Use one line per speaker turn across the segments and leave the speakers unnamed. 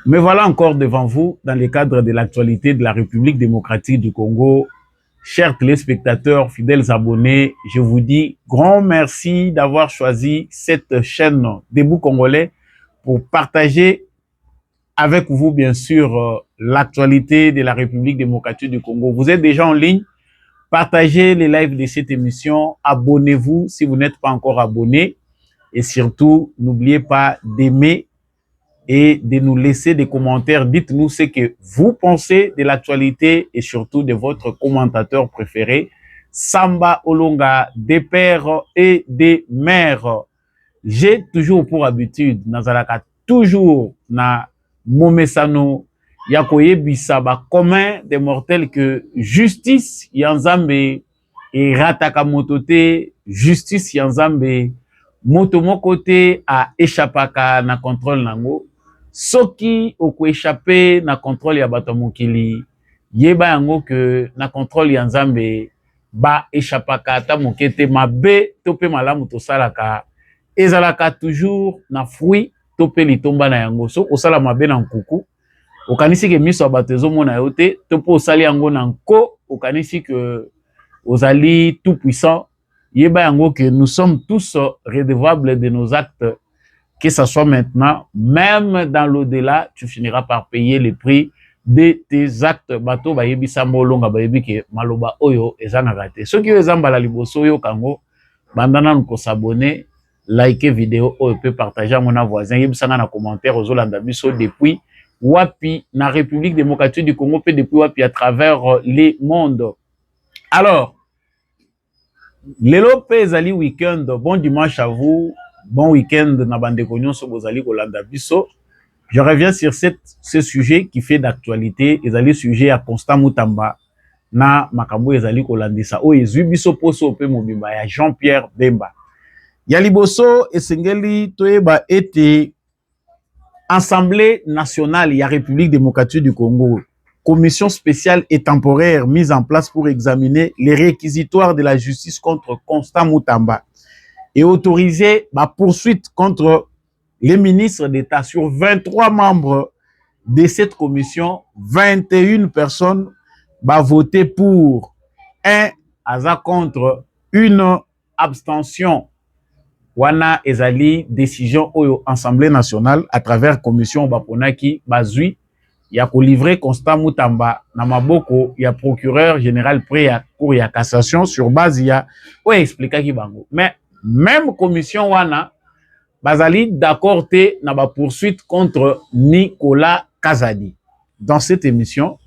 Me voilà encore devant vous dans le cadre de l'actualité de la République démocratique du Congo. Chers téléspectateurs, fidèles abonnés, je vous dis grand merci d'avoir choisi cette chaîne Debout Congolais pour partager avec vous, bien sûr, l'actualité de la République démocratique du Congo. Vous êtes déjà en ligne, partagez les lives de cette émission, abonnez-vous si vous n'êtes pas encore abonné et surtout, n'oubliez pas d'aimer et de nous laisser des commentaires. Dites-nous ce que vous pensez de l'actualité et surtout de votre commentateur préféré, Samba Olonga, des pères et des mères. J'ai toujours pour habitude, nazalaka toujours na momesano ya koyebisa ba commun des mortels que justice ya Nzambe et rataka motote, justice ya Nzambe moto moko te a échappaka na contrôle nango. Soki okoéchappé na contrôle ya bato mokili, yeba yango que na contrôle ya Nzambe ba échappaka ata moke te, mabe to pe malamu tosalaka ezalaka toujours na fruit to pe litomba na yango. So osala mabe na nkuku, okanisi ke miso ya bato ezomona yo te, to pe osali yango na nko, okanisi ke ozali tout puissant. Yeba yango que nous sommes tous redevables de nos actes, que ce soit maintenant, même dans l'au-delà, tu finiras par payer le prix de tes actes. Bato ba yebi sambolonga ba yebi ke maloba oyo ezanga gate. Ceux qui ezamba la liboso yo kango, bandana nko s'abonner, liker vidéo oyo peut partager à mon voisin, yebi sanga na commentaire aux Olanda biso depuis wapi na République démocratique du Congo peut depuis wapi à travers les mondes. Alors, lelo pe ezali week-end, bon dimanche à vous, bon week-end na bandeko nyonso bozali kolanda biso. Je reviens sur ce sujet qui fait d'actualité, ezali sujet à Constant Mutamba na makambo ezali kolandisa o ezwi biso poso pe mobimba ya Jean-Pierre Bemba. Ya liboso esengeli toyeba ete Assemblée nationale ya République démocratique du Congo, commission spéciale et temporaire mise en place pour examiner les réquisitoires de la justice contre Constant Mutamba et autoriser la poursuite contre les ministres d'État. Sur 23 membres de cette commission, 21 personnes vont voter pour, un aza contre, une abstention. Wana ezali décision oyo Assemblée nationale à travers commission baponaki bazui ya ko livrer Constant Mutamba na maboko ya procureur général près ya cour ya cassation sur base ya o expliquer ki bango. Mais même commission wana bazali d'accord te na ba poursuite contre Nicolas Kazadi. Dans cette émission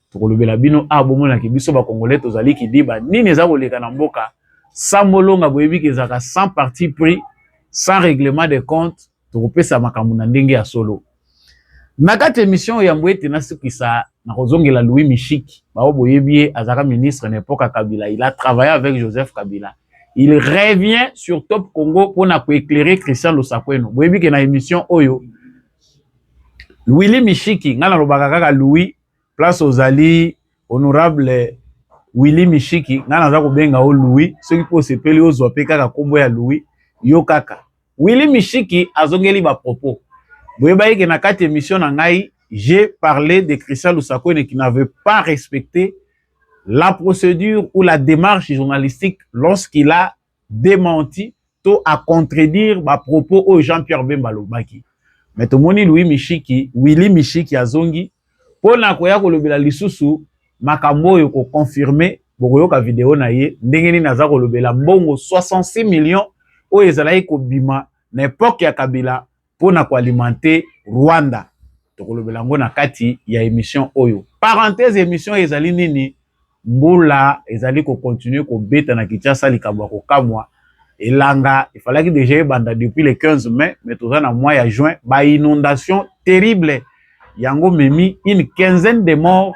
pour le belabino abomona ki biso ba congolais tozali ki di ba nini eza koleka na mboka samolonga boyebi kezaka sans parti pris, sans règlement de compte, tokopesa makambo na ndenge ya solo. Na kati émission ya mbwete na sukisa na kozongela Louis Michiki, bao boyebi azaka ministre na époque Kabila, il a travaillé avec Joseph Kabila. Il revient sur Top Congo pour na éclairer Christian Losakweno. Boyebi ke na émission oyo Louis Michiki ngana lobaka kaka Louis place ozali honorable Willy Michiki ngana za kobenga o Louis, soki po sepeli ozwa pe kaka kombo ya Louis yo kaka. Willy Michiki azongeli ba propos. Boyeba ke na kati émission na ngai, j'ai parlé de Christian Losakweno qui n'avait pas respecté la procédure ou la démarche journalistique lorsqu'il a démenti to à contredire ba propos au Jean-Pierre Bemba lobaki. Mais to moni Louis Michiki, Willy Michiki azongi pona koya kolobela lisusu makambo yo ko confirmer bokoyoka vidéo na ye ndenge nini naza kolobela mbongo 66 millions o ezalaki kobima na époque ya Kabila pona ko alimenter Rwanda. Tokolobela ngo na kati ya émission oyo. Parenthèse émission ezali nini mbula ezali ko continuer ko beta na Kinshasa likambo ko kamwa elanga il fallait que déjà banda depuis le 15 mai mais tout ça na mois ya juin ba inondation terrible yango memi une quinzaine de morts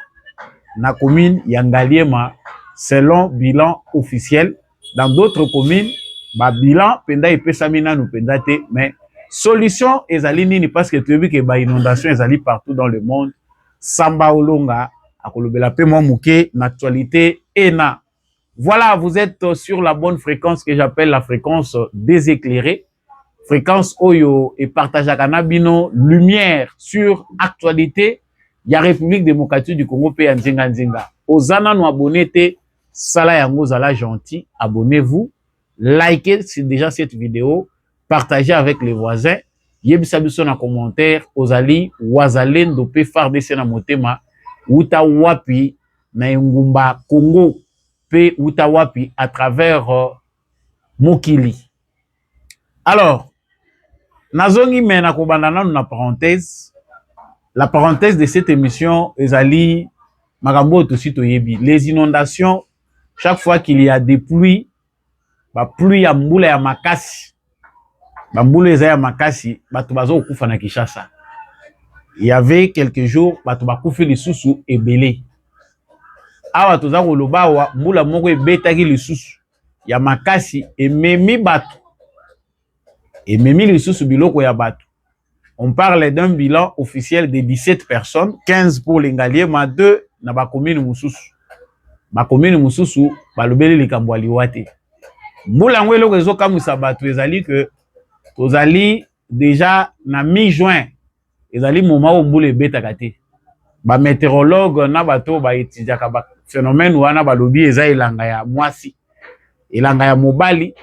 na commune Yangaliema selon bilan officiel. Dans d'autres communes ba bilan penda epesami nanu penda te, mais solution ezali nini parce que tu as vu que ba inondation ezali partout dans le monde. Samba Olonga akolobela pe mo muke na actualité et na voilà, vous êtes sur la bonne fréquence que j'appelle la fréquence des éclairés. fréquence oyo et partage à Kanabino lumière sur actualité ya République démocratique du Congo pe nzinga nzinga. Ozana no abonné te sala yango zala gentil, abonnez-vous, likez déjà cette vidéo, partagez avec les voisins, yebisa biso na commentaire, ozali wazalendo pe FARDC na motema, uta wapi na ngumba Congo pe uta wapi à travers Mokili. Alors, nazongi mena kobanda nanu na parenthèse. La parenthèse de cette émission ezali makambo tosi toyebi. Les inondations, chaque fois qu'il y a des pluies, ba pluie ya mbula ya makasi. Ba mbula eza ya makasi, bato bazo kufa na Kinshasa. Il y avait quelques jours, bato bakufi lisusu ebele. Awa toza koloba wa mbula moko ebetaki lisusu ya makasi ememi bato. Ememi lisusu biloko ya bato. On parle d'un bilan officiel de 17 personnes, 15 pour les Ngaliers, mais 2 na ba commune mususu. Ba commune mususu balobeli likambo aliwate. Mbula ngwelo rezo kamusa bato ezali que tozali déjà na mi-juin ezali moment où mbula ebetaka te. Ba météorologue na bato ba étudiaka ba phénomène wana balobi eza elanga ya mwasi. Elanga ya mobali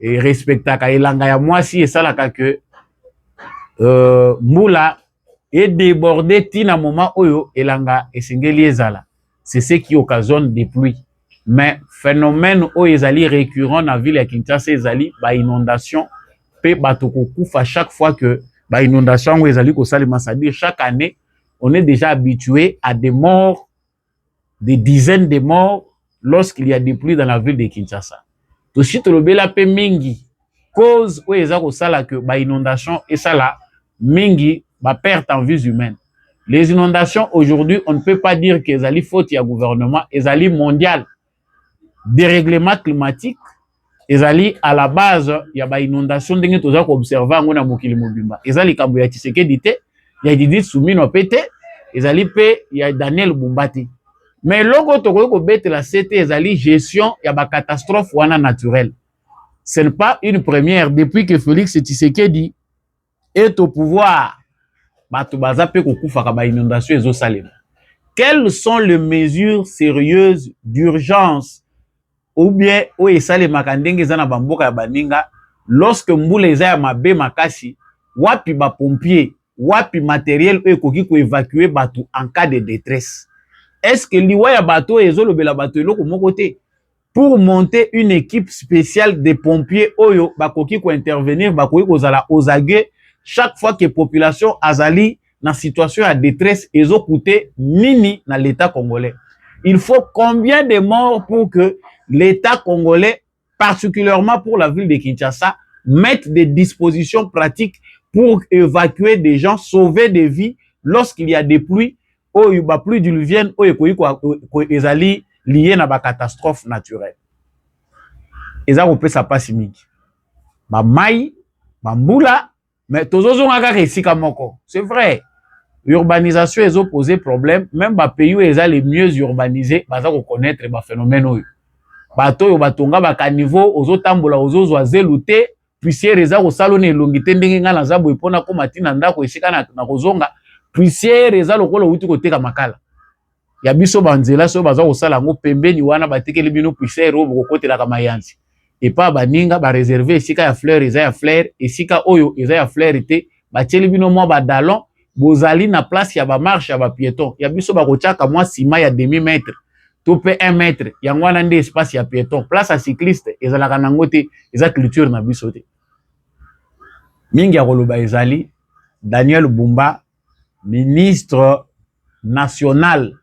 et respectaka elanga ya mwasi esalaka que mbula est débordé tina moment oyo elanga esengeli ezala. C'est ce qui occasionne des pluies. Mais phénomène oyo ezali récurrent na ville ya Kinshasa ezali ba inondation pe bato kokufa chaque fois que ba inondation oyo ezali kosalema, c'est-à-dire chaque année on est déjà habitué à des morts, des dizaines de morts lorsqu'il y a des pluies dans la ville de Kinshasa. Toshi tolobela pe mingi cause oyo eza kosala que ba inondation esala mingi ba perte en vies humaines. Les inondations aujourd'hui, on ne peut pas dire que ezali faute ya gouvernement, ezali mondial. Dérèglement climatique, ezali à la base ya ba inondation ndenge toza ko observer ngona mokili mobimba. Ezali kambo ya Tshisekedi te, ya Didi Soumino pete, ezali pe ya Daniel Bumbati. Mais loko toko ko betela c'était ezali gestion ya ba catastrophe wana naturelle. Ce n'est pas une première depuis que Félix Tshisekedi est au pouvoir. Quelles sont les mesures sérieuses d'urgence ou bien lorsque mbula eza ya mabe makasi, wapi ba pompier, wapi matériel ekoki ko évacuer bato en cas de détresse? Est-ce que liwa ya bato ezolobela bato eloko moko te? Pour monter une équipe spéciale de pompiers oyo bakoki ko intervenir, bakoki kozala aux aguets chaque fois que population azali na situation à détresse ezo coûter nini na l'état congolais. Il faut combien de morts pour que l'état congolais, particulièrement pour la ville de Kinshasa, mette des dispositions pratiques pour évacuer des gens, sauver des vies lorsqu'il y a des pluies oyo ba pluie diluvienne oyo ko ezali lié na ba catastrophe naturelle. Eza ko pesa pasi mingi. Ba mai, ba mbula, mais tozozo ngaka esika moko. C'est vrai. Urbanisation ezo poser problème, même ba pays où eza les mieux urbanisés, baza ko connaître ba phénomène oyo. Bato yo batonga ba caniveau, ozo tambola ozo zwa zelute, puisière eza ko salona elongite ndenge nga na zabo epona ko matina ndako esika na kozonga, puisière eza lokolo uti ko teka makala. Ya biso banzela so baza kosala ngo pembeni wana batekeli bino puisière oyo bokotela ka mayanzi. Et pas baninga ba réserver esika ya fleur eza ya fleur, esika oyo eza ya fleur te, batieli bino mwa ba dallon, bozali na place ya ba marche ya ba piéton. Ya biso bakotiaka mwa sima ya demi-mètre, to pe 1 mètre, yango wana nde espace ya piéton. Place ya cycliste ezalaka nango te, eza culture na biso te. Mingi ya koloba ezali Daniel Bumba, ministre national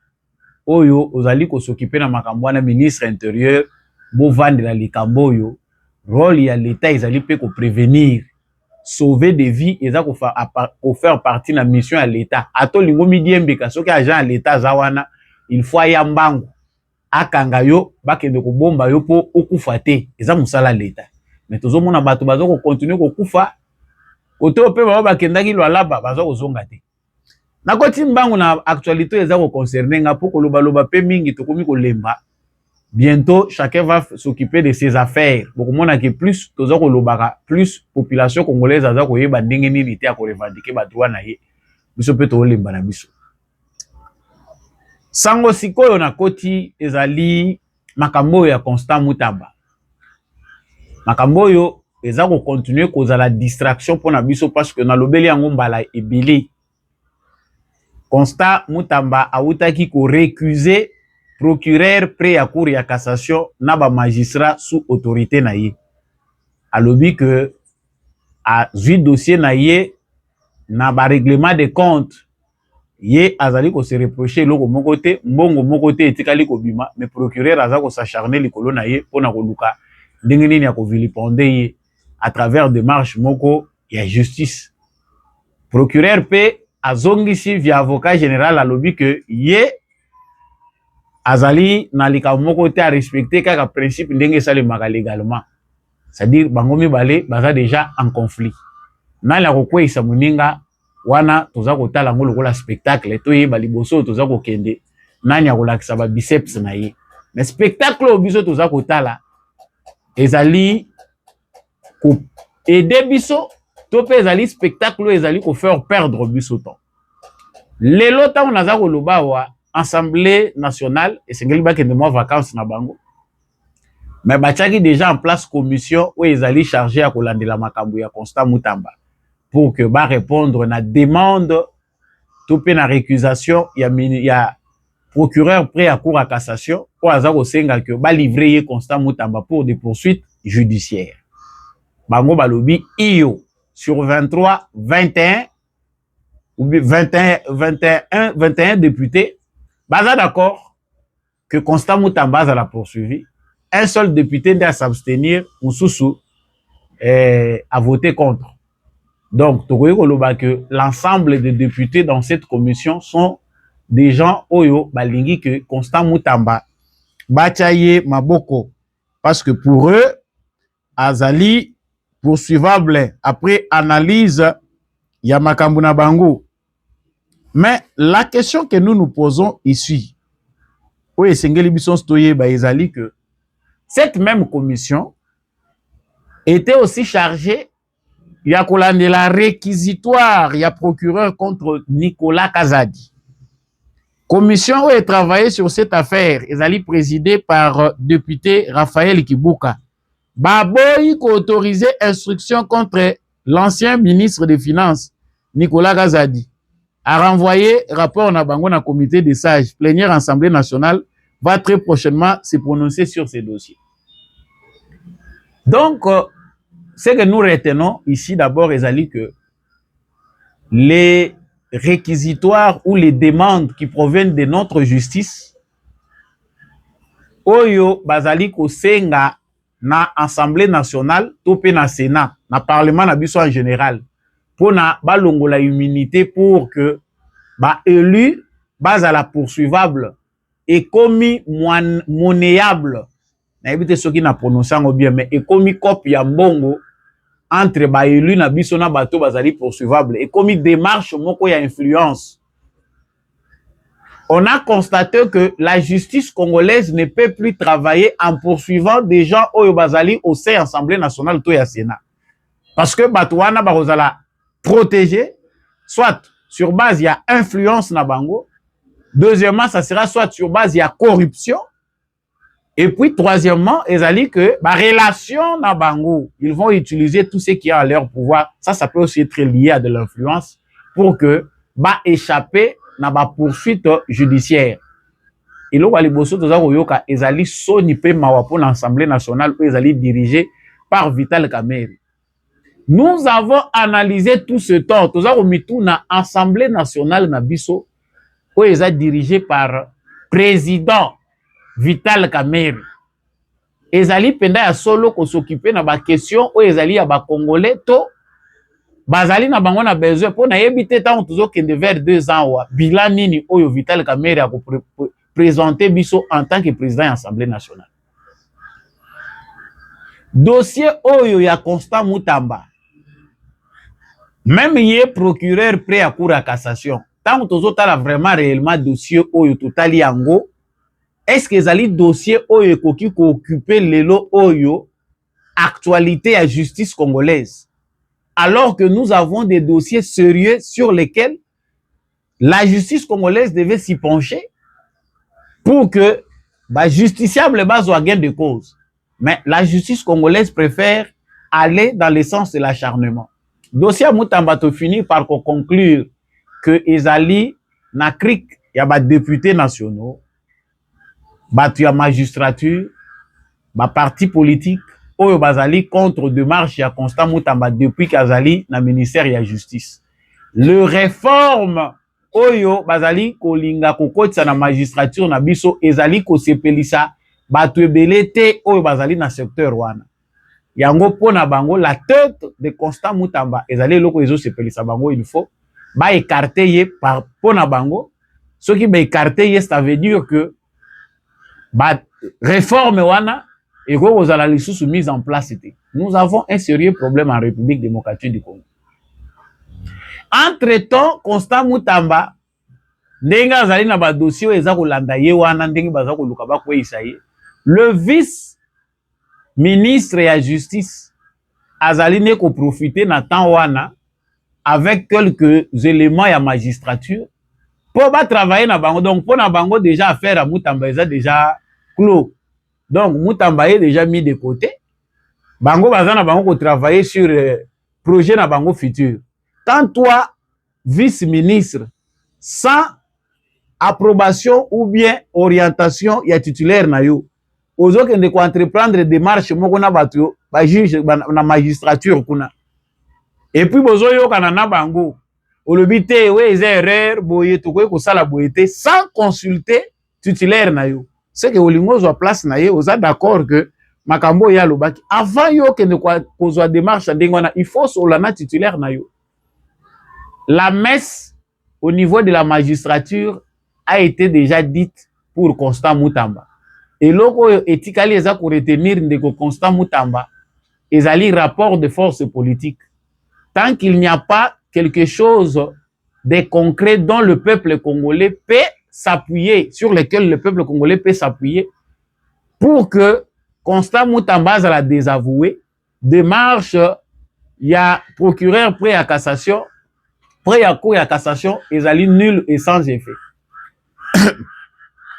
oyo ozali ko s'occuper na makambo wana, ministre intérieur bovande la likambo oyo, rôle ya l'état ezali pe ko prévenir, sauver des vies, eza ko faire partie na mission ya l'état. Ato lingo midiembeka soki agent ya l'état zawana, il faut ya mbangu akanga yo bakende ko bomba yo po okufa te, eza musala l'état. Mais tozo mona bato bazo ko continuer ko kufa, oto pe ba bakendaki lwalaba bazo ko zonga te. Nakoti mbangu na actualité eza ko concerner nga po ko loba pe mingi tokomi ko lemba. bientôt chacun va s'occuper de ses affaires. Beaucoup monde que plus toza ko lobaka, plus population congolaise aza ko yeba ndenge nini te ko revendiquer ba droit na ye. Biso pe to lemba na biso. Sango sikoyo na koti ezali makambo ya Constant Mutamba. Makambo yo eza ko continuer kozala distraction pona biso parce que na lobeli yango mbala ebele. Constant Mutamba autaki ko récuser procureur près à cour ya cassation na ba magistrat sous autorité na ye. Alobi que a zui dossier na ye na ba règlement de compte ye azali ko se reprocher loko moko te mbongo moko te etikali ko bima mais procureur azako s'acharner likolo na ye pona ko luka ndenge nini ya ko vilipender ye à travers démarche moko ya justice. Procureur pe azongisi via avocat général alobi que ye azali na likambo moko te a respecter kaka principe ndenge esalemaka légalement. C'est-à-dire bango mibale baza déjà en conflit. Nani akokweyisa moninga wana toza kotala ngo lokola spectacle toyeba liboso toza kokende nani akolakisa ba biceps na ye. Mais spectacle oyo biso toza kotala ezali ko aider biso to pe ezali spectacle oyo ezali ko faire perdre biso temps. Lelo ntango naza koloba wa Assemblée nationale esengeli bakende mwa vacances na bango. Mais batiaki déjà en place commission où ils allaient charger à kolandela makambo ya Constant Mutamba pour que ba répondre na demande tout pe na récusation ya procureur près à cour à cassation ou azako senga que ba livrer Constant Mutamba pour des poursuites judiciaires. Bango balobi iyo sur 23 21 ou 21 députés baza d'accord que Constant Mutamba a la poursuivi. Un seul député doit s'abstenir ou sous à voter contre. Donc, que l'ensemble des députés dans cette commission sont des gens oyo balingi que Constant Mutamba Bachaye Maboko parce que pour eux azali poursuivable après analyse ya makambo na bango. Mais la question que nous nous posons ici oyo esengeli biso stoye ba ezali que cette même commission était aussi chargée de la réquisitoire, il y a procureur contre Nicolas Kazadi. Commission où est travaillé sur cette affaire, ils allaient présidée par député Raphaël Kibuka. Baboy qui autorisé instruction contre l'ancien ministre des Finances, Nicolas Kazadi, a renvoyé rapport na bango na comité des sages. Plénière Assemblée nationale va très prochainement se prononcer sur ces dossiers. Donc, ce que nous retenons ici d'abord, est que les réquisitoires ou les demandes qui proviennent de notre justice, oyo bazali ko senga na Assemblée nationale, topé na Sénat, na Parlement na biso en général, pour na balongola immunité pour que ba élu bazala poursuivable et commis monnayable. Na éviter ce qui n'a prononcé bien, mais et commis copie ya mbongo entre ba élu na biso na bato bazali poursuivable et commis démarche moko ya influence. On a constaté que la justice congolaise ne peut plus travailler en poursuivant des gens oyo bazali au sein de l'Assemblée nationale to ya Sénat. Parce que bato wana bazala protéger soit sur base il y a influence na bango. Deuxièmement, ça sera soit sur base il y a corruption. Et puis, troisièmement, ils allaient que, bah, relation na bango, ils vont utiliser tout ce qui est à leur pouvoir. Ça peut aussi être lié à de l'influence pour que, bah, échapper na ba poursuite judiciaire. Et là, ils allaient soniper mawa pour l'Assemblée nationale où ils allaient diriger par Vital Kamerhe. Nous avons analysé tout ce temps. Nous avons mis tout na Assemblée nationale na biso où ils allaient dirigé par président Vital Kamerhe. Ezali penda ya solo ko s'occuper na ba question o ezali ya ba congolais to bazali na bango na besoin pour na yebite tant tuzo kende vers 2 ans wa bilan nini oyo Vital Kamerhe a présenter biso en tant que président de l'Assemblée nationale. Dossier oyo ya Constant Mutamba. Même yé procureur prêt à cour à cassation. Tant tuzo tala vraiment réellement dossier oyo totali yango est-ce que ezali dossier oyo ekoki ko occuper lelo oyo actualité à justice congolaise, alors que nous avons des dossiers sérieux sur lesquels la justice congolaise devait s'y pencher pour que bah, justiciable bazwa gain de cause. Mais la justice congolaise préfère aller dans le sens de l'acharnement. Dossier Moutamba to finir par conclure que ezali na crik ya ba députés nationaux, batu ya magistrature, ba parti politique oyo bazali contre démarche ya Constant Moutamba depuis qu'azali na ministère ya justice. Le réforme oyo bazali kolinga kokotisa na magistrature na biso ezali kosepelisa batu ebele te oyo bazali na secteur wana. Yango pona bango la tête de Constant Moutamba ezali loko ezo sepelisa bango, il faut ba écarter ye par pona bango. Ce qui ba écarter ye, ça veut dire que ba réforme wana et aux analyses mise en place. Nous avons un sérieux problème en République démocratique du Congo. Entre-temps, Constant Moutamba ndenge azali na ba dossier eza kolanda ye wana ndenge baza koluka ba kweyisa ye. Le vice ministre ya justice azali ne ko profiter na temps wana avec quelques éléments ya magistrature pour ba travailler na bango. Donc pour na bango déjà affaire à Moutamba eza déjà clos. Donc Moutamba est déjà mis de côté. Bango bazana bango ko travailler sur projet na bango futur. Quand toi vice-ministre sans approbation ou bien orientation ya titulaire na yo ozoke ndeko entreprendre démarche moko na bato ba juge na magistrature kuna, et puis bozo yo kana na bango olobi te we eza erreur boye to ko sala boye te sans consulter titulaire na yo. C'est que olingo zo place na ye oza d'accord que makambo ya lobaki avant yo ke ndeko kozwa démarche ndenge wana il faut solana titulaire na yo. La messe au niveau de la magistrature a été déjà dite pour Constant Moutamba. Et loko etikali eza ko retenir ndeko Constant Moutamba ezali rapport de force politique. Tant qu'il n'y a pas quelque chose de concret dont le peuple congolais peut s'appuyer, sur lequel le peuple congolais peut s'appuyer pour que Constant Moutamba la désavoué, démarche, il y a procureur prêt à cassation, prêt à cour à cassation, ezali nul et sans effet.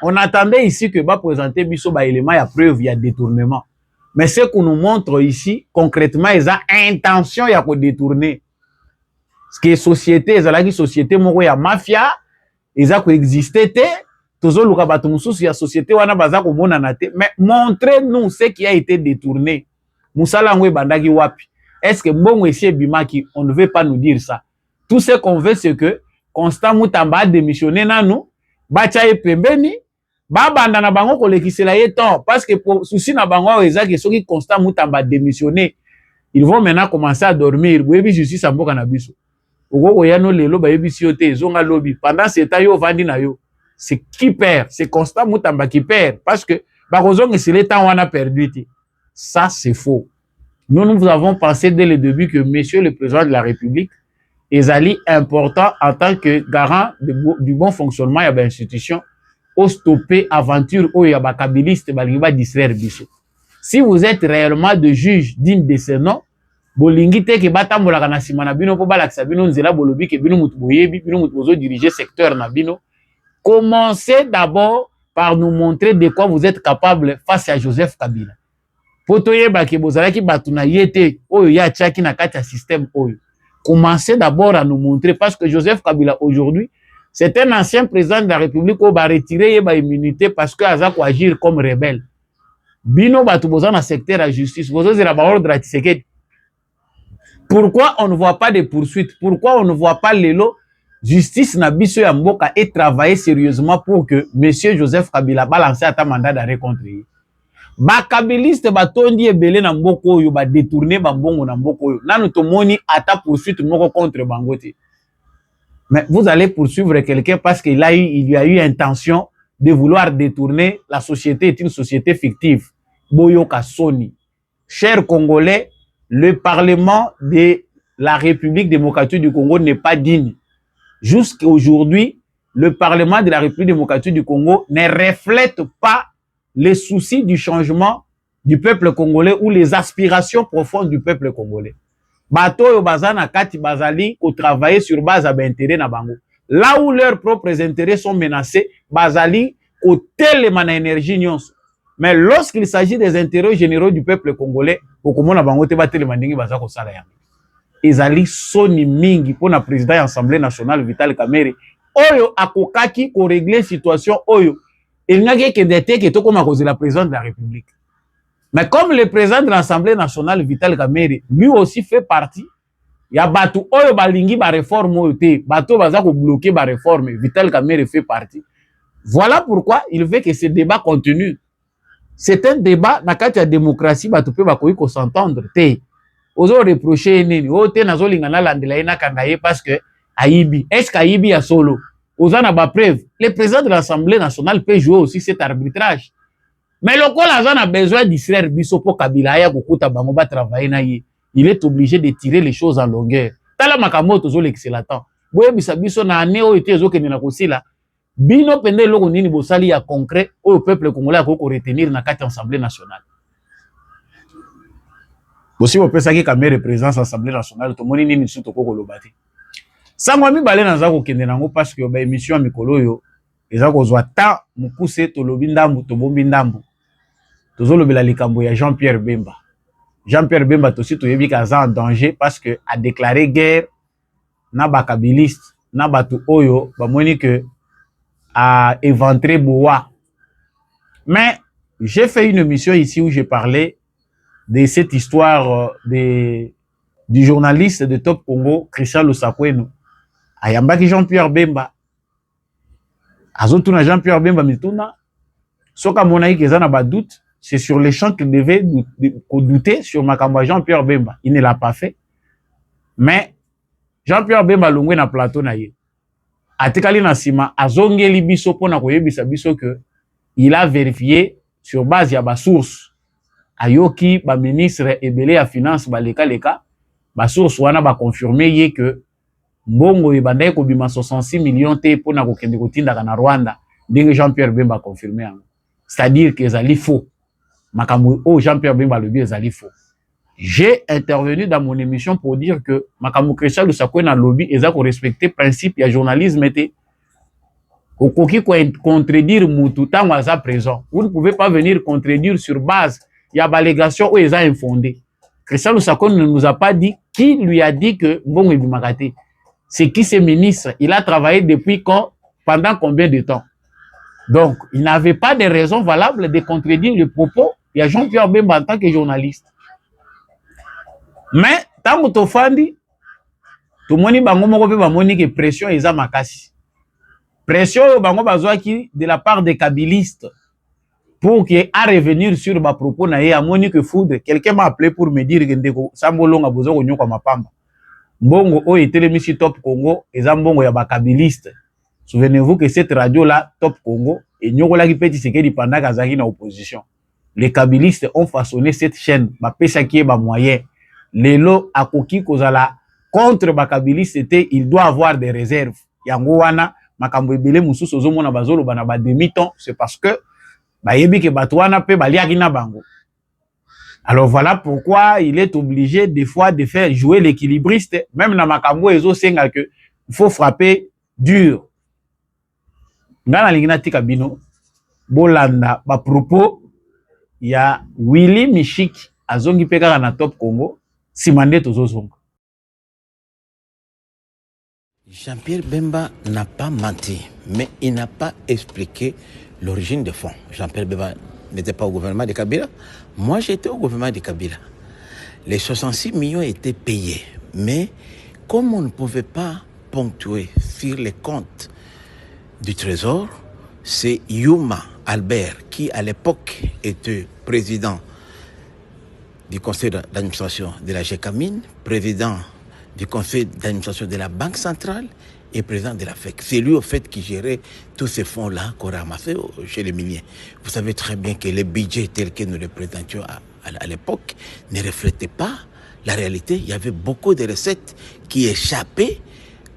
On attendait ici que va présenter biso ba élément ya preuve ya détournement. Mais ce qu'on nous montre ici concrètement ils ont intention ya ko détourner. Ce qui est société, ezalaki société moko ya mafia, eza ko exister te, tozo luka bato mususu ya société wana baza ko monana te, mais montrez-nous ce qui a été détourné. Musala ngwe bandaki wapi? Est-ce que mbongo esi ebimaki? On ne veut pas nous dire ça. Tout ce qu'on veut c'est que Constant Moutamba a démissionné nanu, bacha ye pembeni, ba banda na bango kolekisela ye temps, parce que pour souci na bango eza que soki Constant Moutamba démissionné, ils vont maintenant commencer à dormir. Boyebi justice amboka na biso. Oko ya no lelo bayebi si yote ezonga lobby. Pendant ce temps yo vandi na yo. C'est qui perd? C'est Constant Moutamba qui perd parce que bakozonga c'est le temps on a perdu. Ça c'est faux. Nous avons pensé dès le début que monsieur le président de la République ezali important en tant que garant du bon fonctionnement de l'institution au stopper aventure ou ya bakabiliste baliba distraire biso. Si vous êtes réellement de juge digne de ce nom, bolingi te ke batambolaka na sima na bino po balakisa bino nzela bolobi ke bino mutu boyebi bino mutu bozo diriger secteur na bino. Commencez d'abord par nous montrer de quoi vous êtes capable face à Joseph Kabila. Poto yeba ke bozalaki batu na yete oyo ya tchaki na kati ya système oyo. Commencez d'abord à nous montrer parce que Joseph Kabila aujourd'hui c'est un ancien président de la République qui va retirer yeba immunité parce que aza ko agir comme rebelle. Bino batu boza na secteur à justice bozo zela ba ordre à Tshisekedi. Pourquoi on ne voit pas de poursuites? Pourquoi on ne voit pas l'élo justice na biso ya mboka et travailler sérieusement pour que monsieur Joseph Kabila balance ata mandat d'arrêt contre lui? Ba kabiliste batondi ebele na mboka oyo ba détourner ba mbongo na mboka oyo. Nanu tomoni ata poursuite moko contre bangote. Mais vous allez poursuivre quelqu'un parce qu'il y a eu intention de vouloir détourner. La société est une société fictive. Boyoka Soni. Chers Congolais, le Parlement de la République démocratique du Congo n'est pas digne. Jusqu'à aujourd'hui, le Parlement de la République démocratique du Congo ne reflète pas les soucis du changement du peuple congolais ou les aspirations profondes du peuple congolais. Bato yo bazana kati bazali ko travailler sur base à intérêt na bango. Là où leurs propres intérêts sont menacés, bazali ko telema énergie nyonso. Mais lorsqu'il s'agit des intérêts généraux du peuple congolais, okomona bango te batelema ndingi baza ko sala yango. Ezali soni mingi pour na président de l'Assemblée nationale Vital Kamerhe oyo akokaki ko régler situation oyo il n'a que d'être que to comme cause la présidente de la République. Mais comme le président de l'Assemblée nationale Vital Kamerhe lui aussi fait partie, il y a batu oyo balingi ba réforme oyo te bato baza ko bloquer ba réforme, Vital Kamerhe fait partie. Voilà pourquoi il veut que ce débat continue. C'est un débat na kati ya démocratie bato pe bakoyi ko s'entendre te. Ozo reprocher nini o te nazo lingana landela ina kangaye parce que aibi est-ce qu'aibi ya solo ozo na ba preuve le président de l'Assemblée nationale peut jouer aussi cet arbitrage mais le col a besoin d'Israël biso po Kabila ya kokuta bango ba travailler na ye il est obligé de tirer les choses en longueur tala makamoto zo l'excellent boye bisa biso na ane o ete zo kenena kosila bino pende loko nini bosali ya concret o peuple congolais ko retenir na kati Assemblée nationale. Aussi on peut ça qui Kamerhe présence à l'Assemblée nationale to moni nini suto ko kolobati sangwa mibale na za ko kende nango parce que ba émission mikolo yo eza ko zwa ta mukuse to lobi ndambu to bombi ndambu to zo lobela likambo ya Jean-Pierre Bemba to si to yebi ka za en danger parce que a déclaré guerre na ba kabiliste na batu oyo ba moni que a éventré Boa. Mais j'ai fait une émission ici où j'ai parlé de cette histoire du journaliste de Top Congo, Christian Lusakweno. Ayambaki Jean-Pierre Bemba. Azotuna Jean-Pierre Bemba mituna. Soka monaï kezana ba doute, c'est sur les champs qu'il devait douter sur Makamba Jean-Pierre Bemba. Il ne l'a pas fait. Mais Jean-Pierre Bemba longwe na plateau na ye. Atekali na sima azongeli biso pona koyebisa biso que il a vérifié sur base ya ba source. Ayoki ba ministre ebele ya finance ba leka ba source wana ba confirmer ye que mbongo ebandai ko bima 66 millions te pona ko kende kotinda na Rwanda ndenge Jean-Pierre Bemba confirmer yango. C'est-à-dire que ezali faux. Makambo o Jean-Pierre Bemba le bien ezali faux. J'ai intervenu dans mon émission pour dire que makambo Christian Lusakwena lobby ezako respecter principe ya journalisme te. Okoki ko contredire mutu tango aza présent. Vous ne pouvez pas venir contredire sur base il y a l'allégation où ils ont infondé. Christian Lusakwena ne nous a pas dit qui lui a dit que bon Ibimakate. C'est qui ce ministre? Il a travaillé depuis quand? Pendant combien de temps? Donc, il n'avait pas de raison valable de contredire le propos. Il y a Jean-Pierre Bemba en tant que journaliste. Mais, tant que tu fandi, tout le monde a que pression est à makasi. Pression de la part des kabylistes. Pour qu'il a revenir sur ma propos na ye amoni que foudre quelqu'un m'a appelé pour me dire que ndeko sambolonga bozo konyo kwa mapamba mbongo o etelemisi Top Congo eza mbongo ya bakabiliste. Souvenez-vous que cette radio là Top Congo et nyokola ki petit sekedi pendant kazaki na opposition les kabilistes ont façonné cette chaîne ba pesa ki ba moyen lelo akoki kozala contre bakabiliste était il doit avoir des réserves yango wana makambo ebele mususu ozomona bazolo bana ba demi-temps c'est parce que alors voilà pourquoi il est obligé des fois de faire jouer l'équilibriste. Même dans Makambo ezo senga que il faut frapper dur. Ngana lingina tika bino bolanda ba propos ya Willy Mishiki azongi peka na Top Congo simande tozozonga.
Jean-Pierre Bemba n'a pas menti, mais il n'a pas expliqué l'origine de fonds. Jean-Pierre Bemba n'était pas au gouvernement de Kabila. Moi, j'étais au gouvernement de Kabila. Les 66 millions étaient payés. Mais comme on ne pouvait pas ponctuer sur les comptes du Trésor, c'est Yuma Albert, qui à l'époque était président du conseil d'administration de la GECAMINE, président du conseil d'administration de la Banque centrale et président de la FEC. C'est lui, au fait, qui gérait tous ces fonds-là qu'on ramassait chez les miniers. Vous savez très bien que les budgets tels que nous les présentions à l'époque ne reflétaient pas la réalité. Il y avait beaucoup de recettes qui échappaient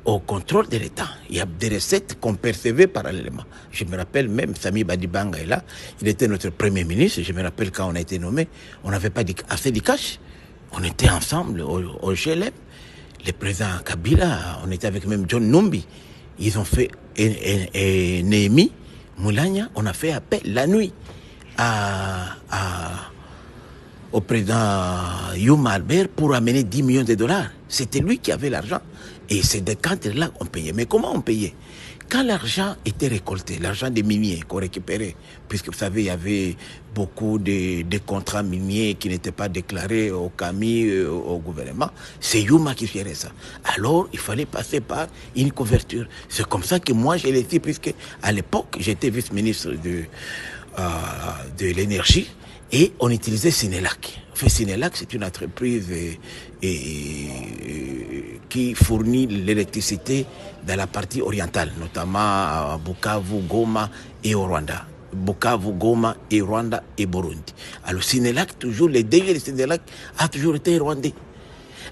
au contrôle de l'État. Il y a des recettes qu'on percevait parallèlement. Je me rappelle même, Sami Badibanga est là, il était notre premier ministre. Je me rappelle quand on a été nommé, on n'avait pas assez de cash. On était ensemble au GLM. Le président Kabila, on était avec même John Numbi. Ils ont fait, et Néhémie Moulania, on a fait appel la nuit au président Youm Albert pour amener 10 millions de dollars. C'était lui qui avait l'argent. Et c'est de cadres-là qu'on payait. Mais comment on payait? Quand l'argent était récolté, l'argent des miniers qu'on récupérait, puisque vous savez, il y avait beaucoup de contrats miniers qui n'étaient pas déclarés au CAMI, au gouvernement, c'est Youma qui gérait ça. Alors, il fallait passer par une couverture. C'est comme ça que moi, je l'ai dit, puisque à l'époque, j'étais vice-ministre de l'énergie, et on utilisait Sénélac. Enfin, Sénélac, c'est une entreprise qui fournit l'électricité dans la partie orientale, notamment à Bukavu, Goma et au Rwanda. Bukavu, Goma et Rwanda et Burundi. Alors Sénélac, toujours, les DG de Sénélac a toujours été rwandais.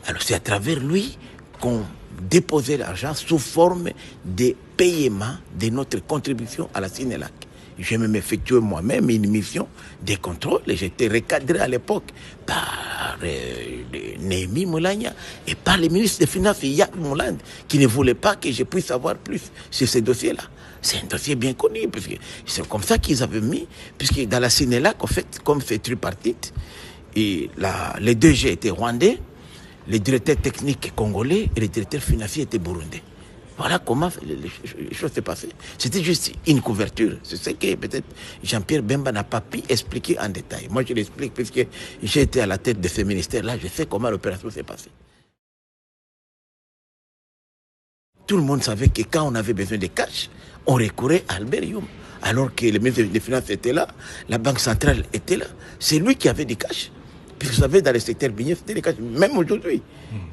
Alors c'est à travers lui qu'on déposait l'argent sous forme de paiement de notre contribution à la Sénélac. J'ai même effectué moi-même une mission de contrôle et j'étais recadré à l'époque par Néhémie Moulania et par le ministre des Finances, Yves Mouland, qui ne voulait pas que je puisse savoir plus sur ces dossiers-là. C'est un dossier bien connu, parce que c'est comme ça qu'ils avaient mis, puisque dans la Sénélac, en fait, comme c'est tripartite, et les deux G étaient rwandais, les directeurs techniques congolais et les directeurs financiers étaient burundais. Voilà comment les choses s'est passées. C'était juste une couverture. C'est ce que peut-être Jean-Pierre Bemba n'a pas pu expliquer en détail. Moi, je l'explique puisque j'ai été à la tête de ce ministère-là. Je sais comment l'opération s'est passée. Tout le monde savait que quand on avait besoin de cash, on recourait à Albert Youm. Alors que le ministre des Finances était là, la Banque centrale était là. C'est lui qui avait du cash. Puisque vous savez, dans le secteur minier, c'était le cas. Même aujourd'hui,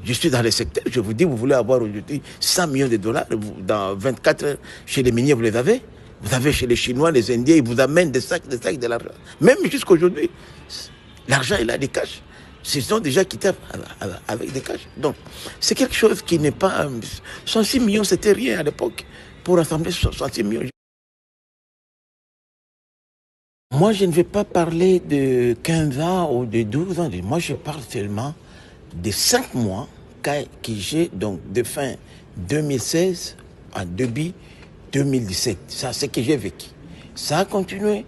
je suis dans le secteur, je vous dis, vous voulez avoir aujourd'hui 100 millions de dollars, dans 24 heures, chez les miniers, vous les avez. Vous avez chez les Chinois, les Indiens, ils vous amènent des sacs de l'argent. Même jusqu'aujourd'hui, l'argent, il a des cash. Ce sont des gens qui tapent avec des cash. Donc, c'est quelque chose qui n'est pas... 106 millions, c'était rien à l'époque. Pour rassembler 106 millions. Moi, je ne vais pas parler de 15 ans ou de 12 ans. Moi, je parle seulement de 5 mois que j'ai, donc de fin 2016 à début 2017. Ça, c'est ce que j'ai vécu. Ça a continué.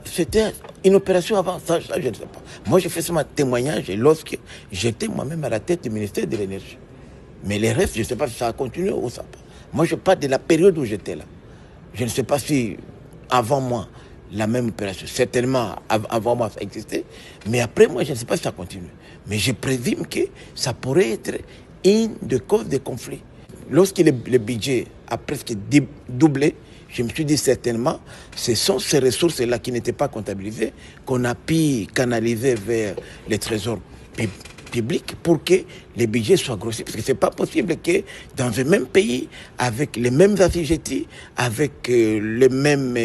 C'était une opération avant. Ça, je ne sais pas. Moi, j'ai fait ce témoignage lorsque j'étais moi-même à la tête du ministère de l'Énergie. Mais les restes, je ne sais pas si ça a continué ou ça pas. Moi, je parle de la période où j'étais là. Je ne sais pas si avant moi, la même opération. Certainement, avant moi, ça existait. Mais après, moi, je ne sais pas si ça continue. Mais je présume que ça pourrait être une des causes de conflit. Lorsque le budget a presque doublé, je me suis dit certainement, ce sont ces ressources-là qui n'étaient pas comptabilisées, qu'on a pu canaliser vers les trésors public pour que les budgets soient grossis. Parce que ce n'est pas possible que dans un même pays, avec les mêmes assujettis, avec les mêmes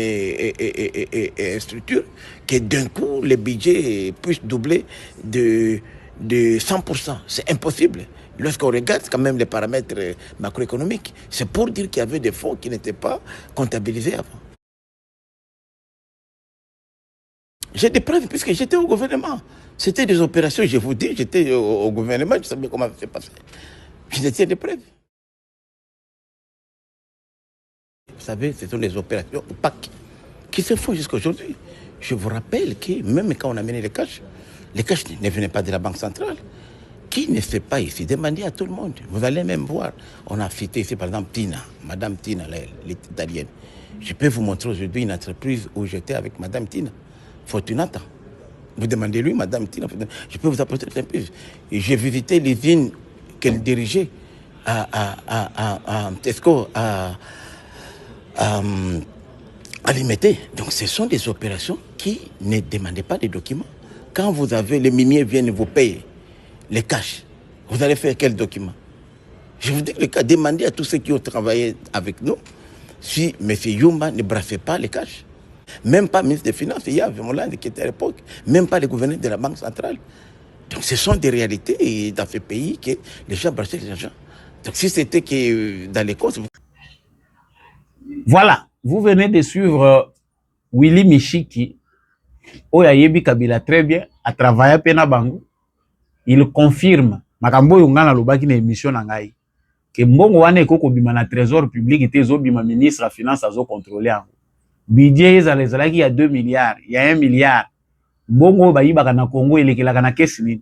structures, que d'un coup, les budgets puissent doubler de 100%. C'est impossible. Lorsqu'on regarde quand même les paramètres macroéconomiques, c'est pour dire qu'il y avait des fonds qui n'étaient pas comptabilisés avant. J'ai des preuves puisque j'étais au gouvernement. C'était des opérations, je vous dis, j'étais au gouvernement, je savais comment ça s'est passé. J'ai des preuves. Vous savez, ce sont les opérations opaques qui se font jusqu'à aujourd'hui. Je vous rappelle que même quand on a mené les cash ne venaient pas de la Banque centrale. Qui ne sait pas ici, demandez à tout le monde. Vous allez même voir. On a cité ici, par exemple, Tina, Madame Tina, l'italienne. Je peux vous montrer aujourd'hui une entreprise où j'étais avec Madame Tina, Fortunata. Vous demandez-lui, Madame Tina, je peux vous apporter un peu. J'ai visité l'usine qu'elle dirigeait à Tesco, à Limité. Donc, ce sont des opérations qui ne demandaient pas de documents. Quand vous avez, les miniers viennent vous payer les cash, vous allez faire quel document? Je vous dis le cas, demandez à tous ceux qui ont travaillé avec nous si M. Youmba ne brassait pas les cash. Même pas le ministre des Finances, il y avait Moulin qui était à l'époque, même pas le gouverneur de la Banque centrale. Donc ce sont des réalités dans ce pays que les gens brassaient l'argent. Donc si c'était que dans les causes...
Voilà, vous venez de suivre Willy Mishiki, Oya Yebi Kabila très bien, à travailler pena bango. Il confirme, makambo yongana lobaki na émission na ngai, que mbongo wana ekoko bima na trésor public ete ezobima ministre ya finance azo contrôler yango. Budget ezalaki ya 2 milliards, il y a 1 milliard. Mbongo bayibaka na Congo elekelaka na kesi nini.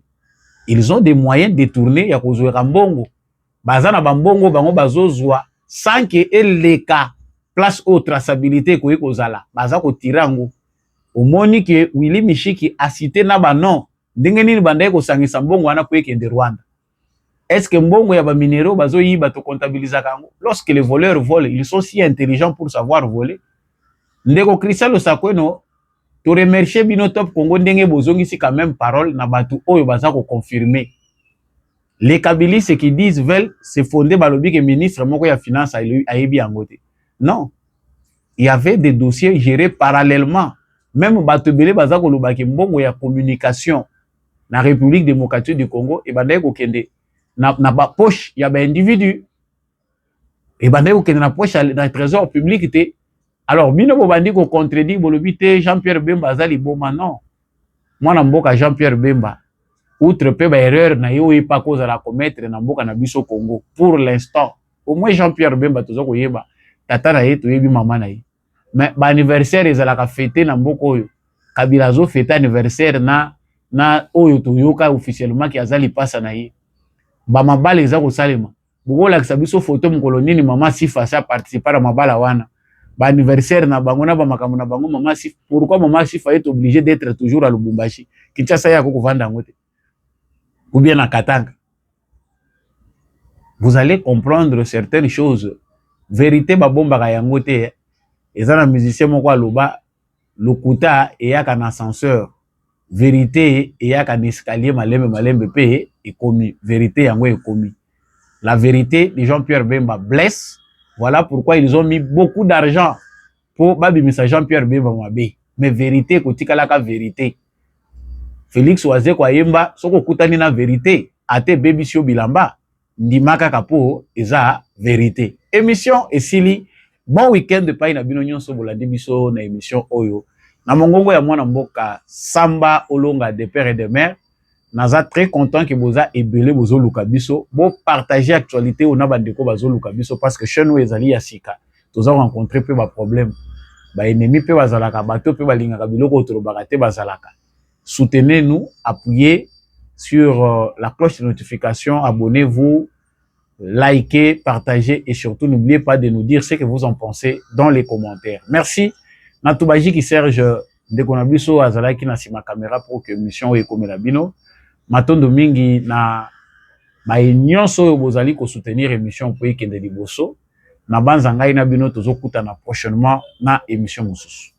Ils ont des moyens détournés ya kozweka mbongo. Baza na bambongo bango bazozwa sans que eleka place au traçabilité ko ekozala. Baza ko tirango. Omoni ke Willy Mishiki a cité na ba non. Ndenge nini bandaye ko sangisa mbongo wana ko ekende Rwanda. Est-ce que mbongo ya ba minéraux bazo yiba to comptabiliser kango? Lorsque les voleurs volent, ils sont si intelligents pour savoir voler. Ndeko Christian Losakweno to remercier bino Top Congo ndenge bozongisi quand même parole na batu oyo baza ko confirmer. Les Kabilistes qui disent veulent se fonder balobi que ministre moko ya finance a yebi angote. Non. Il y avait des dossiers gérés parallèlement. Même batu belé baza ko lobaki mbongo ya communication na République démocratique du Congo et bandaye ko kende na ba poche ya ba individu et bandaye ko kende na poche na trésor public te. Alors bino bo bandi ko contredit bolobi te Jean-Pierre Bemba azali boma non. Mwana mboka Jean-Pierre Bemba outre pe ba erreur na yo e pa cause la commettre na mboka na biso Congo pour l'instant. Au moins Jean-Pierre Bemba tozo ko yeba tata na ye to yebi mama na ye. Mais ba anniversaire ezalaka fêté na mboko oyo. Kabila zo fêté anniversaire na oyo to yoka officiellement ki azali pasa na ye. Ba mabala eza ko salema. Bukola kisabiso photo mukolo nini mama Sifa sa participer à mabala wana. Ba anniversaire na bango na ba makambo na bango mama Sifa. Pourquoi mama Sifa est obligée d'être toujours à Lubumbashi? Kinshasa ya ko kovanda ngote. Ou bien à Katanga. Vous allez comprendre certaines choses. Vérité ba bomba ka yangote. Eza na musicien moko aloba lokuta eyaka na ascenseur. Vérité eyaka na escalier malembe pe ekomi. Vérité yango ekomi. La vérité de Jean-Pierre Bemba blesse. Voilà pourquoi ils ont mis beaucoup d'argent pour babimisa Jean-Pierre Bemba mabe. Mais vérité kotikala ka vérité. Félix Oazé kwa yemba soko kutani na vérité ate baby sio bilamba ndimaka kapo eza vérité. Émission esili bon week-end de paina bino nyonso bolandi biso na émission oyo na mongongo ya mwana mboka Samba Olonga de père et de mère. Naza très content que boza ebele bozo luka biso bo partager actualité ona bandeko bazo luka biso parce que chez nous ezali ya sika toza rencontrer pe ba problème ba ennemi pe bazalaka bato pe balingaka biloko tolobaka te bazalaka. Soutenez-nous, appuyez sur la cloche de notification, abonnez-vous, likez, partagez et surtout n'oubliez pas de nous dire ce que vous en pensez dans les commentaires. Merci. Natubaji qui Serge de Konabiso azalaki na sima caméra pour que mission ekomela bino. Matondo mingi na ba nyonso bozali ko soutenir émission pour ekende liboso. Na banza ngai na bino tozokuta na prochainement na émission mosusu.